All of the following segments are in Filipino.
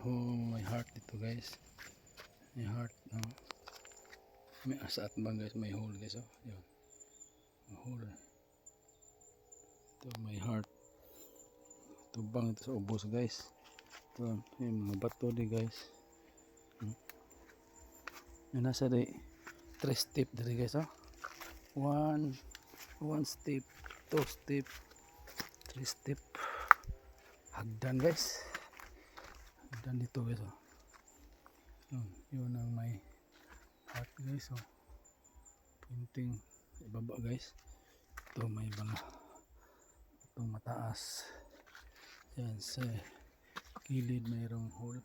Oh, may heart dito guys. May heart, no? May asa at bang guys, may hole guys, oh. Yun. May hole. Ito may heart. Tubang ito sa ubos guys. Ito, yung mga bato di guys. Yung nasa di 3 step dari guys, oh. 1 step, 2 step, 3 step. Hagdan guys. Hagdan dito guys, oh. Yun ang may heart guys, oh. Painting ibaba guys. Ito may mga itong mataas. Yan sa gilid mayroong hole.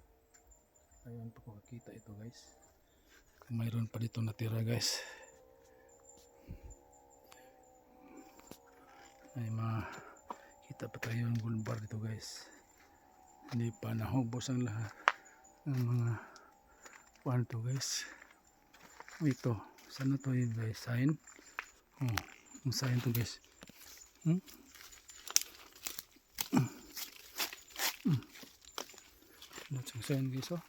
Ayun pa ko makita ito guys. Mayroon pa dito natira guys. Ay makita pa tayo ng gold bar dito guys. Hindi pa nahubos ang lahat ng mga kuwan to guys. Ito, saan na to yun guys? Sign? Oh, yung sign to guys. That's yung sign guys, oh.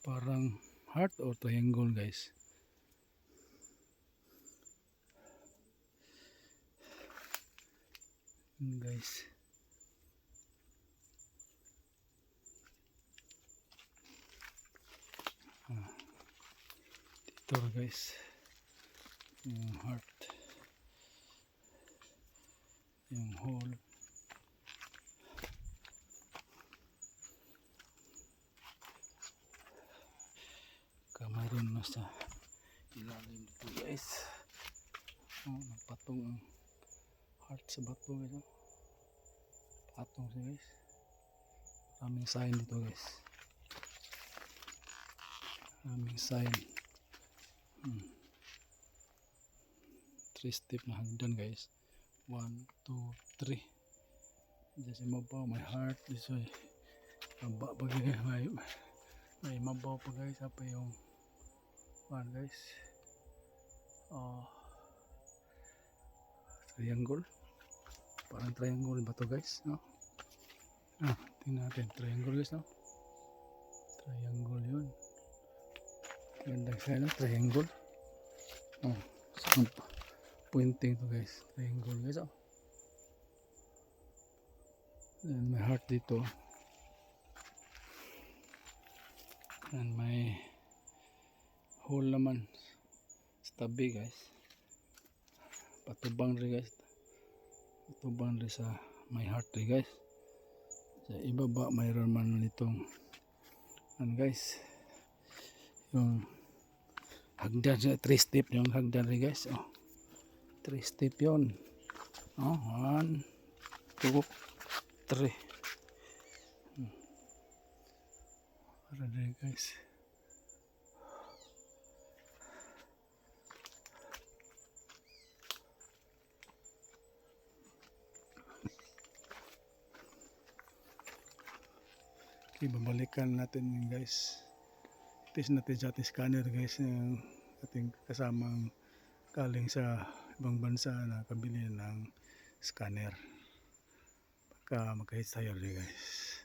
Parang heart or triangle guys. Guys. Dito guys. Yung heart. Yung hole. Mayroon na sa ilalim dito guys. Oh, nagpatong ang heart sa bato guys, oh. Patong siya guys. Maraming sign dito guys. Maraming sign. 3 step na hagdan guys. 1, 2, 3. Diyan sa mabaw may heart. This way. Maba pa guys. May mabaw pa guys. Apa yung one guys. Triangle. Parang triangle ba to guys, no? Tingnan natin triangle guys, no? Triangle yun. Gandang siya, no? Triangle. So, pointing to guys. Triangle guys, oh. And may heart dito. And may hole naman sa tabi guys. Patubang rin guys. Patubang rin sa may heart rin guys. Sa ibaba mayroon man nitong guys. Yung hagdan sa 3 step yung hagdan rin guys. 3 step yun. 1, 2, 3. Para rin guys. Okay, babalikan natin yun guys. Test natin sa ating scanner guys. Yung ating kasamang galing sa ibang bansa na kabili ng scanner. Pagka magkahit tayo guys.